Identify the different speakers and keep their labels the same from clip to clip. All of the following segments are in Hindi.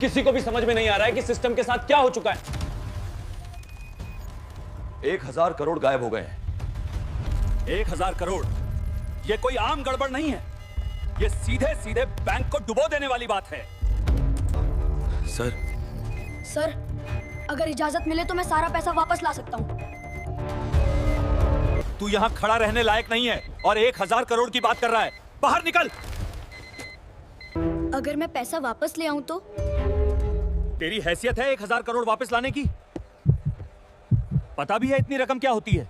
Speaker 1: किसी को भी समझ में नहीं आ रहा है कि सिस्टम के साथ क्या हो चुका है।
Speaker 2: 1000 करोड़ गायब हो गए हैं।
Speaker 3: 1000 करोड़ ये कोई आम गड़बड़ नहीं है, ये सीधे सीधे बैंक को डुबो देने वाली बात है।
Speaker 4: सर, अगर इजाजत मिले तो मैं सारा पैसा वापस ला सकता हूँ।
Speaker 3: तू यहाँ खड़ा रहने लायक नहीं है और 1000 करोड़ की बात कर रहा है। बाहर निकल।
Speaker 4: अगर मैं पैसा वापस ले आऊं तो?
Speaker 3: तेरी हैसियत है 1000 करोड़ वापस लाने की? पता भी है इतनी रकम क्या होती है?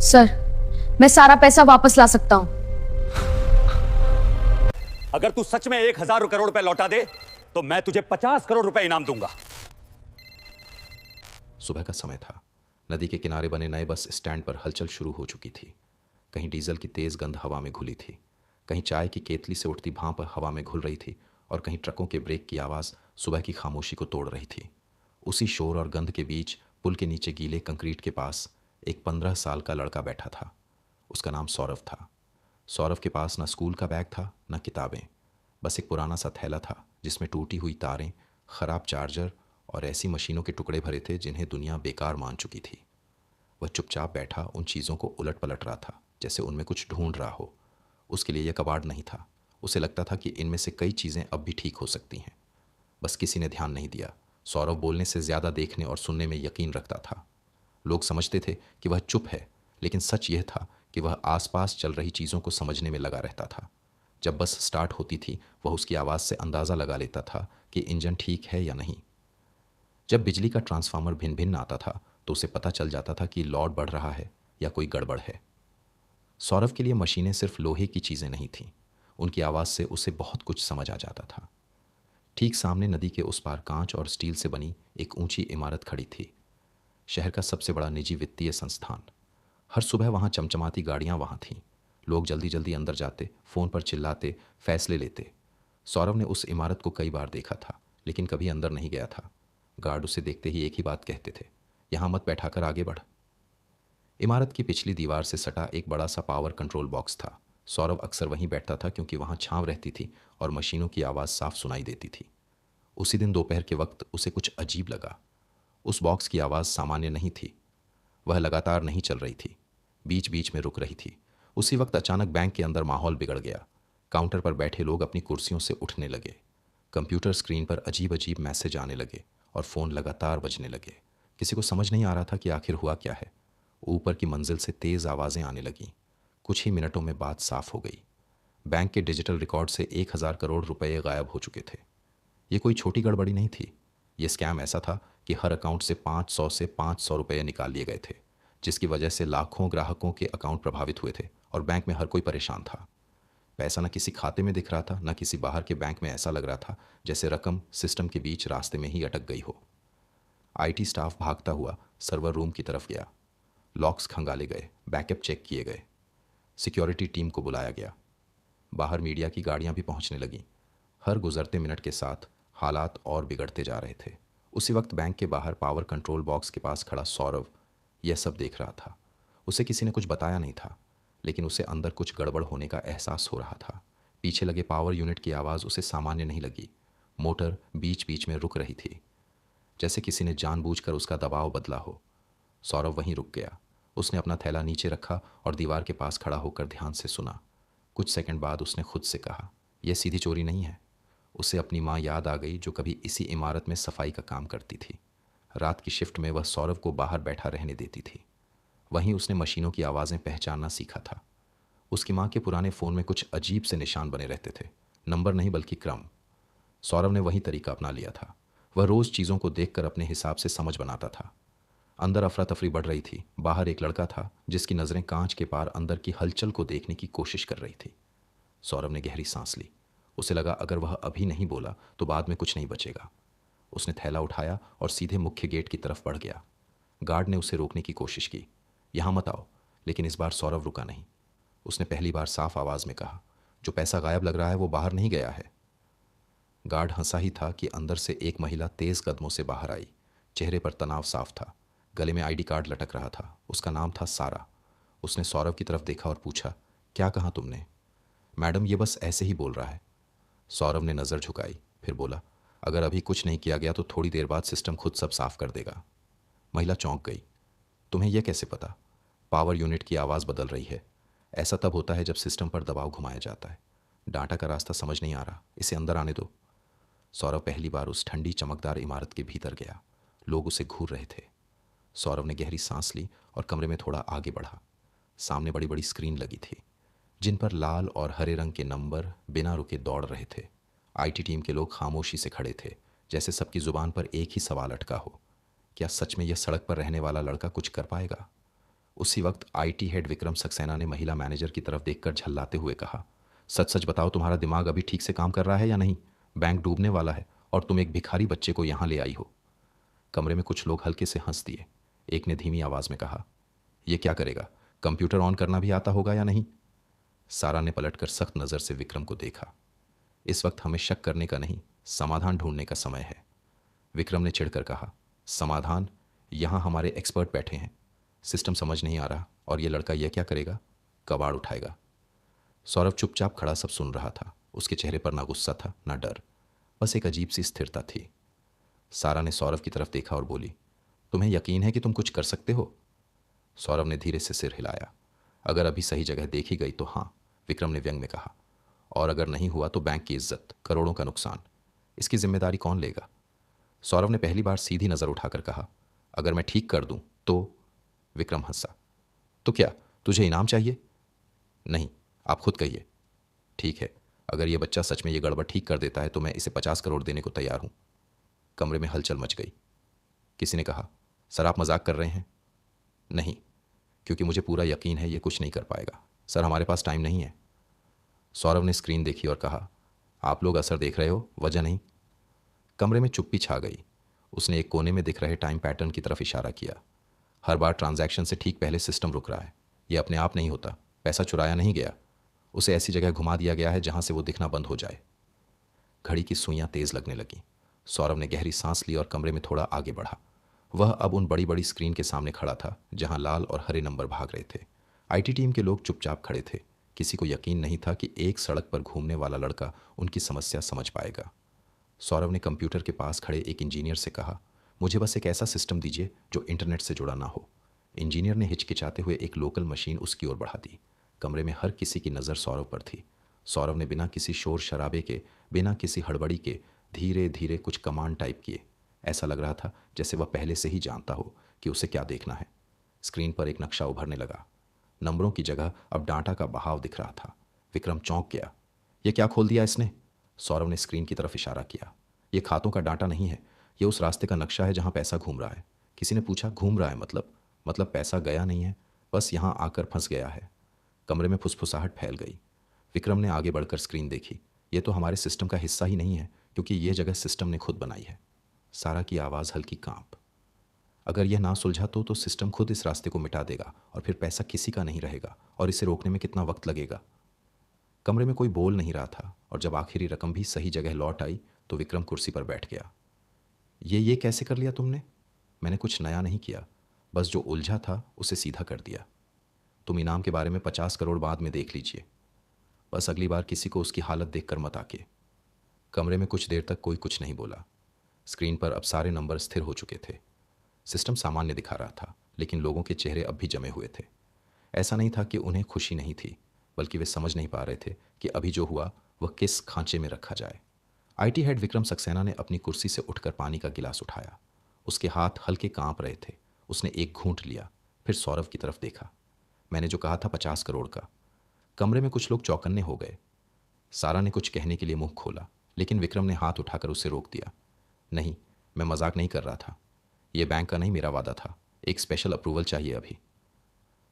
Speaker 5: सर, मैं सारा पैसा वापस ला सकता हूँ।
Speaker 3: अगर तू सच में 1000 करोड़ रुपए लौटा दे तो मैं तुझे 50 करोड़ रुपए इनाम दूंगा।
Speaker 6: सुबह का समय था। नदी के किनारे बने नए बस स्टैंड पर हलचल शुरू हो चुकी थी। कहीं डीजल की तेज गंध हवा में घुली थी, कहीं चाय की केतली से उठती भाप हवा में घुल रही थी, और कहीं ट्रकों के ब्रेक की आवाज़ सुबह की खामोशी को तोड़ रही थी। उसी शोर और गंध के बीच पुल के नीचे गीले कंक्रीट के पास एक 15 साल का लड़का बैठा था। उसका नाम सौरभ था। सौरभ के पास न स्कूल का बैग था न किताबें, बस एक पुराना सा थैला था जिसमें टूटी हुई तारें, ख़राब चार्जर और ऐसी मशीनों के टुकड़े भरे थे जिन्हें दुनिया बेकार मान चुकी थी। वह चुपचाप बैठा उन चीज़ों को उलट पलट रहा था, जैसे उनमें कुछ ढूंढ रहा हो। उसके लिए यह कबाड़ नहीं था। उसे लगता था कि इनमें से कई चीज़ें अब भी ठीक हो सकती हैं। बस किसी ने ध्यान नहीं दिया। सौरभ बोलने से ज़्यादा देखने और सुनने में यकीन रखता था। लोग समझते थे कि वह चुप है, लेकिन सच यह था कि वह आसपास चल रही चीज़ों को समझने में लगा रहता था। जब बस स्टार्ट होती थी वह उसकी आवाज़ से अंदाज़ा लगा लेता था कि इंजन ठीक है या नहीं। जब बिजली का ट्रांसफार्मर भिन्न भिन्न आता था तो उसे पता चल जाता था कि लोड बढ़ रहा है या कोई गड़बड़ है। सौरभ के लिए मशीनें सिर्फ लोहे की चीज़ें नहीं थीं। उनकी आवाज़ से उसे बहुत कुछ समझ आ जाता था। ठीक सामने नदी के उस पार कांच और स्टील से बनी एक ऊंची इमारत खड़ी थी। शहर का सबसे बड़ा निजी वित्तीय संस्थान। हर सुबह वहाँ चमचमाती गाड़ियाँ वहाँ थीं। लोग जल्दी जल्दी अंदर जाते, फ़ोन पर चिल्लाते, फैसले लेते। सौरभ ने उस इमारत को कई बार देखा था, लेकिन कभी अंदर नहीं गया था। गार्ड उसे देखते ही एक ही बात कहते थे, यहाँ मत बैठाकर आगे बढ़। इमारत की पिछली दीवार से सटा एक बड़ा सा पावर कंट्रोल बॉक्स था। सौरभ अक्सर वहीं बैठता था क्योंकि वहाँ छांव रहती थी और मशीनों की आवाज़ साफ सुनाई देती थी। उसी दिन दोपहर के वक्त उसे कुछ अजीब लगा। उस बॉक्स की आवाज़ सामान्य नहीं थी। वह लगातार नहीं चल रही थी, बीच बीच में रुक रही थी। उसी वक्त अचानक बैंक के अंदर माहौल बिगड़ गया। काउंटर पर बैठे लोग अपनी कुर्सियों से उठने लगे। कंप्यूटर स्क्रीन पर अजीब अजीब मैसेज आने लगे और फ़ोन लगातार बजने लगे। किसी को समझ नहीं आ रहा था कि आखिर हुआ क्या है। ऊपर की मंजिल से तेज़ आवाज़ें आने लगीं। कुछ ही मिनटों में बात साफ हो गई। बैंक के डिजिटल रिकॉर्ड से 1000 करोड़ रुपए गायब हो चुके थे। ये कोई छोटी गड़बड़ी नहीं थी। ये स्कैम ऐसा था कि हर अकाउंट से 500 रुपए निकाल लिए गए थे, जिसकी वजह से लाखों ग्राहकों के अकाउंट प्रभावित हुए थे और बैंक में हर कोई परेशान था। पैसा न किसी खाते में दिख रहा था, न किसी बाहर के बैंक में। ऐसा लग रहा था जैसे रकम सिस्टम के बीच रास्ते में ही अटक गई हो। आईटी स्टाफ भागता हुआ सर्वर रूम की तरफ गया। लॉक्स खंगाले गए, बैकअप चेक किए गए, सिक्योरिटी टीम को बुलाया गया। बाहर मीडिया की गाड़ियां भी पहुंचने लगीं। हर गुजरते मिनट के साथ हालात और बिगड़ते जा रहे थे। उसी वक्त बैंक के बाहर पावर कंट्रोल बॉक्स के पास खड़ा सौरभ यह सब देख रहा था। उसे किसी ने कुछ बताया नहीं था, लेकिन उसे अंदर कुछ गड़बड़ होने का एहसास हो रहा था। पीछे लगे पावर यूनिट की आवाज़ उसे सामान्य नहीं लगी। मोटर बीच बीच में रुक रही थी, जैसे किसी ने जानबूझकर उसका दबाव बदला हो। सौरभ वहीं रुक गया। उसने अपना थैला नीचे रखा और दीवार के पास खड़ा होकर ध्यान से सुना। कुछ सेकंड बाद उसने खुद से कहा, यह सीधी चोरी नहीं है। उसे अपनी माँ याद आ गई जो कभी इसी इमारत में सफाई का काम करती थी। रात की शिफ्ट में वह सौरभ को बाहर बैठा रहने देती थी। वहीं उसने मशीनों की आवाज़ें पहचानना सीखा था। उसकी माँ के पुराने फ़ोन में कुछ अजीब से निशान बने रहते थे, नंबर नहीं बल्कि क्रम। सौरभ ने वही तरीका अपना लिया था। वह रोज़ चीज़ों को देखकर अपने हिसाब से समझ बनाता था। अंदर अफरा तफरी बढ़ रही थी। बाहर एक लड़का था जिसकी नज़रें कांच के पार अंदर की हलचल को देखने की कोशिश कर रही थी। सौरभ ने गहरी सांस ली। उसे लगा अगर वह अभी नहीं बोला तो बाद में कुछ नहीं बचेगा। उसने थैला उठाया और सीधे मुख्य गेट की तरफ बढ़ गया। गार्ड ने उसे रोकने की कोशिश की, यहाँ मत आओ, लेकिन इस बार सौरभ रुका नहीं। उसने पहली बार साफ आवाज़ में कहा, जो पैसा गायब लग रहा है वो बाहर नहीं गया है। गार्ड हंसा ही था कि अंदर से एक महिला तेज़ कदमों से बाहर आई। चेहरे पर तनाव साफ था, गले में आईडी कार्ड लटक रहा था। उसका नाम था सारा। उसने सौरभ की तरफ देखा और पूछा, क्या कहा तुमने? मैडम, ये बस ऐसे ही बोल रहा है। सौरभ ने नज़र झुकाई, फिर बोला, अगर अभी कुछ नहीं किया गया तो थोड़ी देर बाद सिस्टम खुद सब साफ कर देगा। महिला चौंक गई। तुम्हें यह कैसे पता? पावर यूनिट की आवाज़ बदल रही है। ऐसा तब होता है जब सिस्टम पर दबाव घुमाया जाता है। डाटा का रास्ता समझ नहीं आ रहा, इसे अंदर आने दो। सौरभ पहली बार उस ठंडी चमकदार इमारत के भीतर गया। लोग उसे घूर रहे थे। सौरभ ने गहरी सांस ली और कमरे में थोड़ा आगे बढ़ा। सामने बड़ी बड़ी स्क्रीन लगी थी जिन पर लाल और हरे रंग के नंबर बिना रुके दौड़ रहे थे। आईटी टीम के लोग खामोशी से खड़े थे, जैसे सबकी जुबान पर एक ही सवाल अटका हो, क्या सच में यह सड़क पर रहने वाला लड़का कुछ कर पाएगा? उसी वक्त आईटी हेड विक्रम सक्सेना ने महिला मैनेजर की तरफ देखकर झल्लाते हुए कहा, सच सच बताओ, तुम्हारा दिमाग अभी ठीक से काम कर रहा है या नहीं? बैंक डूबने वाला है और तुम एक भिखारी बच्चे को यहाँ ले आई हो। कमरे में कुछ लोग हल्के से हंस दिए। एक ने धीमी आवाज में कहा, यह क्या करेगा? कंप्यूटर ऑन करना भी आता होगा या नहीं? सारा ने पलटकर सख्त नज़र से विक्रम को देखा। इस वक्त हमें शक करने का नहीं, समाधान ढूंढने का समय है। विक्रम ने चिढ़कर कहा, समाधान? यहाँ हमारे एक्सपर्ट बैठे हैं। सिस्टम समझ नहीं आ रहा और ये लड़का यह क्या करेगा? कबाड़ उठाएगा। सौरभ चुपचाप खड़ा सब सुन रहा था। उसके चेहरे पर ना गुस्सा था ना डर, बस एक अजीब सी स्थिरता थी। सारा ने सौरभ की तरफ देखा और बोली, तुम्हें यकीन है कि तुम कुछ कर सकते हो? सौरभ ने धीरे से सिर हिलाया। अगर अभी सही जगह देखी गई तो हाँ, विक्रम ने व्यंग में कहा, और अगर नहीं हुआ तो बैंक की इज्जत, करोड़ों का नुकसान। इसकी जिम्मेदारी कौन लेगा? सौरभ ने पहली बार सीधी नज़र उठाकर कहा, अगर मैं ठीक कर दूं तो? विक्रम हंसा। तो क्या तुझे इनाम चाहिए? नहीं, आप खुद कहिए। ठीक है, अगर यह बच्चा सच में ये गड़बड़ ठीक कर देता है तो मैं इसे 50 करोड़ देने को तैयार हूं। कमरे में हलचल मच गई। किसी ने कहा, सर आप मजाक कर रहे हैं? नहीं, क्योंकि मुझे पूरा यकीन है ये कुछ नहीं कर पाएगा। सर हमारे पास टाइम नहीं है। सौरभ ने स्क्रीन देखी और कहा, आप लोग असर देख रहे हो, वजह नहीं। कमरे में चुप्पी छा गई। उसने एक कोने में दिख रहे टाइम पैटर्न की तरफ इशारा किया। हर बार ट्रांजैक्शन से ठीक पहले सिस्टम रुक रहा है। यह अपने आप नहीं होता, पैसा चुराया नहीं गया, उसे ऐसी जगह घुमा दिया गया है जहां से वो दिखना बंद हो जाए। घड़ी की सुइयां तेज लगने लगी। सौरभ ने गहरी सांस ली और कमरे में थोड़ा आगे बढ़ा। वह अब उन बड़ी बड़ी स्क्रीन के सामने खड़ा था जहां लाल और हरे नंबर भाग रहे थे। आईटी टीम के लोग चुपचाप खड़े थे। किसी को यकीन नहीं था कि एक सड़क पर घूमने वाला लड़का उनकी समस्या समझ पाएगा। सौरभ ने कंप्यूटर के पास खड़े एक इंजीनियर से कहा, मुझे बस एक ऐसा सिस्टम दीजिए जो इंटरनेट से जुड़ा ना हो। इंजीनियर ने हिचकिचाते हुए एक लोकल मशीन उसकी ओर बढ़ा दी। कमरे में हर किसी की नज़र सौरभ पर थी। सौरभ ने बिना किसी शोर शराबे के, बिना किसी हड़बड़ी के धीरे धीरे कुछ कमांड टाइप किए। ऐसा लग रहा था जैसे वह पहले से ही जानता हो कि उसे क्या देखना है। स्क्रीन पर एक नक्शा उभरने लगा। नंबरों की जगह अब डाटा का बहाव दिख रहा था। विक्रम चौंक गया। यह क्या खोल दिया इसने? सौरभ ने स्क्रीन की तरफ इशारा किया। यह खातों का डाटा नहीं है, यह उस रास्ते का नक्शा है जहां पैसा घूम रहा है। किसी ने पूछा, घूम रहा है मतलब पैसा गया नहीं है, बस यहां आकर फंस गया है। कमरे में फुसफुसाहट फैल गई। विक्रम ने आगे बढ़कर स्क्रीन देखी। यह तो हमारे सिस्टम का हिस्सा ही नहीं है, क्योंकि यह जगह सिस्टम ने खुद बनाई है। सारा की आवाज़ हल्की कांप। अगर यह ना सुलझा तो सिस्टम खुद इस रास्ते को मिटा देगा और फिर पैसा किसी का नहीं रहेगा, और इसे रोकने में कितना वक्त लगेगा। कमरे में कोई बोल नहीं रहा था, और जब आखिरी रकम भी सही जगह लौट आई तो विक्रम कुर्सी पर बैठ गया। ये कैसे कर लिया तुमने? मैंने कुछ नया नहीं किया, बस जो उलझा था उसे सीधा कर दिया। तुम इनाम के बारे में 50 करोड़ बाद में देख लीजिए, बस अगली बार किसी को उसकी हालत देखकर मत आके। कमरे में कुछ देर तक कोई कुछ नहीं बोला। स्क्रीन पर अब सारे नंबर स्थिर हो चुके थे। सिस्टम सामान्य दिखा रहा था, लेकिन लोगों के चेहरे अब भी जमे हुए थे। ऐसा नहीं था कि उन्हें खुशी नहीं थी, बल्कि वे समझ नहीं पा रहे थे कि अभी जो हुआ वह किस खांचे में रखा जाए। आईटी हेड विक्रम सक्सेना ने अपनी कुर्सी से उठकर पानी का गिलास उठाया। उसके हाथ हल्के कांप रहे थे। उसने एक घूंट लिया, फिर सौरभ की तरफ देखा। मैंने जो कहा था 50 करोड़ का। कमरे में कुछ लोग चौकन्ने हो गए। सारा ने कुछ कहने के लिए मुंह खोला, लेकिन विक्रम ने हाथ उठाकर उसे रोक दिया। नहीं, मैं मजाक नहीं कर रहा था। यह बैंक का नहीं, मेरा वादा था। एक स्पेशल अप्रूवल चाहिए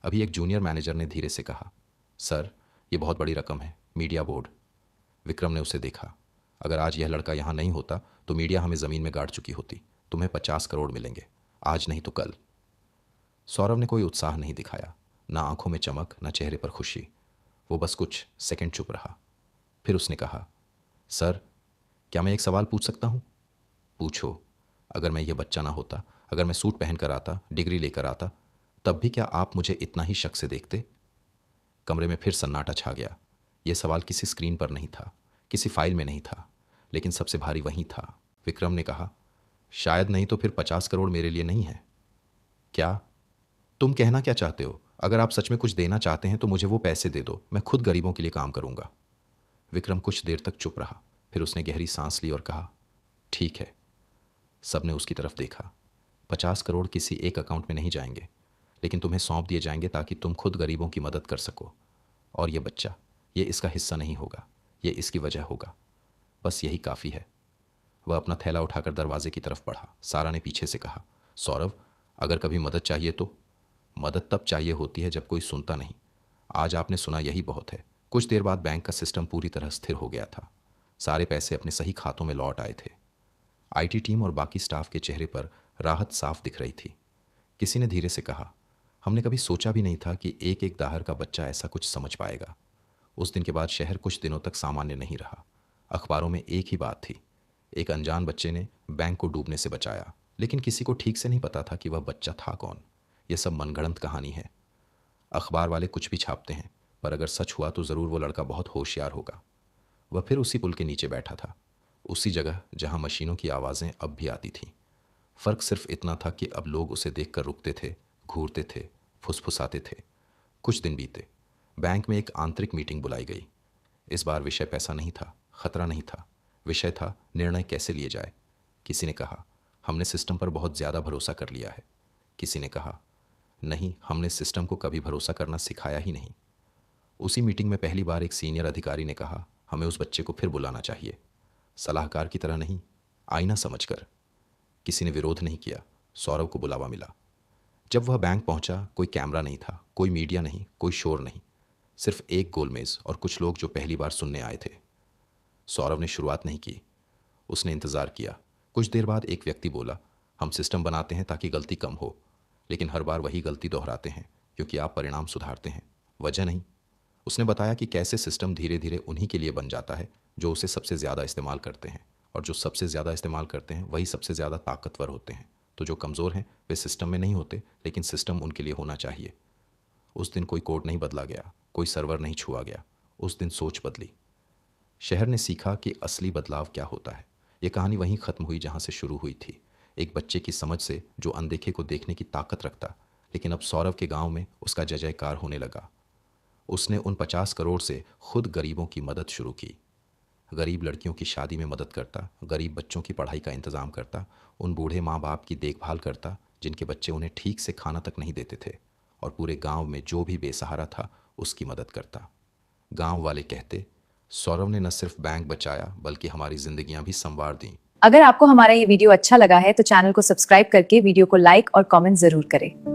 Speaker 6: अभी एक जूनियर मैनेजर ने धीरे से कहा, सर यह बहुत बड़ी रकम है, मीडिया बोर्ड। विक्रम ने उसे देखा। अगर आज यह लड़का यहाँ नहीं होता तो मीडिया हमें ज़मीन में गाड़ चुकी होती। तुम्हें 50 करोड़ मिलेंगे, आज नहीं तो कल। सौरभ ने कोई उत्साह नहीं दिखाया, ना आंखों में चमक, ना चेहरे पर खुशी। वो बस कुछ सेकंड चुप रहा। फिर उसने कहा, सर क्या मैं एक सवाल पूछ सकता हूँ? पूछो। अगर मैं ये बच्चा ना होता, अगर मैं सूट पहन कर आता, डिग्री लेकर आता, तब भी क्या आप मुझे इतना ही शक से देखते? कमरे में फिर सन्नाटा छा गया। यह सवाल किसी स्क्रीन पर नहीं था, किसी फाइल में नहीं था, लेकिन सबसे भारी वहीं था। विक्रम ने कहा, शायद नहीं तो फिर 50 करोड़ मेरे लिए नहीं है। क्या? तुम कहना क्या चाहते हो? अगर आप सच में कुछ देना चाहते हैं तो मुझे वो पैसे दे दो, मैं खुद गरीबों के लिए काम करूंगा। विक्रम कुछ देर तक चुप रहा, फिर उसने गहरी सांस ली और कहा, ठीक है। सबने उसकी तरफ देखा। 50 करोड़ किसी एक अकाउंट में नहीं जाएंगे, लेकिन तुम्हें सौंप दिए जाएंगे ताकि तुम खुद गरीबों की मदद कर सको। और ये बच्चा, ये इसका हिस्सा नहीं होगा, ये इसकी वजह होगा। बस यही काफ़ी है। वह अपना थैला उठाकर दरवाजे की तरफ बढ़ा। सारा ने पीछे से कहा, सौरभ, अगर कभी मदद चाहिए तो? मदद तब चाहिए होती है जब कोई सुनता नहीं। आज आपने सुना, यही बहुत है। कुछ देर बाद बैंक का सिस्टम पूरी तरह स्थिर हो गया था। सारे पैसे अपने सही खातों में लौट आए थे। आईटी टीम और बाकी स्टाफ के चेहरे पर राहत साफ दिख रही थी। किसी ने धीरे से कहा, हमने कभी सोचा भी नहीं था कि एक एक दाहर का बच्चा ऐसा कुछ समझ पाएगा। उस दिन के बाद शहर कुछ दिनों तक सामान्य नहीं रहा। अखबारों में एक ही बात थी, एक अनजान बच्चे ने बैंक को डूबने से बचाया, लेकिन किसी को ठीक से नहीं पता था कि वह बच्चा था कौन। यह सब मनगढ़ंत कहानी है। अखबार वाले कुछ भी छापते हैं, पर अगर सच हुआ तो ज़रूर वो लड़का बहुत होशियार होगा। वह फिर उसी पुल के नीचे बैठा था, उसी जगह जहां मशीनों की आवाज़ें अब भी आती थीं। फ़र्क सिर्फ इतना था कि अब लोग उसे देखकर रुकते थे, घूरते थे, फुसफुसाते थे। कुछ दिन बीते। बैंक में एक आंतरिक मीटिंग बुलाई गई। इस बार विषय पैसा नहीं था, खतरा नहीं था। विषय था निर्णय कैसे लिए जाए। किसी ने कहा, हमने सिस्टम पर बहुत ज़्यादा भरोसा कर लिया है। किसी ने कहा, नहीं, हमने सिस्टम को कभी भरोसा करना सिखाया ही नहीं। उसी मीटिंग में पहली बार एक सीनियर अधिकारी ने कहा, हमें उस बच्चे को फिर बुलाना चाहिए, सलाहकार की तरह नहीं, आईना समझकर। किसी ने विरोध नहीं किया। सौरभ को बुलावा मिला। जब वह बैंक पहुंचा, कोई कैमरा नहीं था, कोई मीडिया नहीं, कोई शोर नहीं, सिर्फ एक गोलमेज और कुछ लोग जो पहली बार सुनने आए थे। सौरभ ने शुरुआत नहीं की, उसने इंतज़ार किया। कुछ देर बाद एक व्यक्ति बोला, हम सिस्टम बनाते हैं ताकि गलती कम हो, लेकिन हर बार वही गलती दोहराते हैं क्योंकि आप परिणाम सुधारते हैं, वजह नहीं। उसने बताया कि कैसे सिस्टम धीरे धीरे उन्हीं के लिए बन जाता है जो उसे सबसे ज़्यादा इस्तेमाल करते हैं, और जो सबसे ज़्यादा इस्तेमाल करते हैं वही सबसे ज़्यादा ताकतवर होते हैं। तो जो कमज़ोर हैं वे सिस्टम में नहीं होते, लेकिन सिस्टम उनके लिए होना चाहिए। उस दिन कोई कोड नहीं बदला गया, कोई सर्वर नहीं छुआ गया। उस दिन सोच बदली। शहर ने सीखा कि असली बदलाव क्या होता है। ये कहानी वहीं ख़त्म हुई जहाँ से शुरू हुई थी, एक बच्चे की समझ से जो अनदेखे को देखने की ताकत रखता। लेकिन अब सौरभ के गांव में उसका जय जयकार होने लगा। उसने उन 50 करोड़ से खुद गरीबों की मदद शुरू की। गरीब लड़कियों की शादी में मदद करता, गरीब बच्चों की पढ़ाई का इंतज़ाम करता, उन बूढ़े माँ बाप की देखभाल करता जिनके बच्चे उन्हें ठीक से खाना तक नहीं देते थे, और पूरे गांव में जो भी बेसहारा था उसकी मदद करता। गांव वाले कहते, सौरभ ने न सिर्फ बैंक बचाया बल्कि हमारी जिंदगियां भी संवार दी।
Speaker 5: अगर आपको हमारा ये वीडियो अच्छा लगा है तो चैनल को सब्सक्राइब करके वीडियो को लाइक और कमेंट जरूर करें।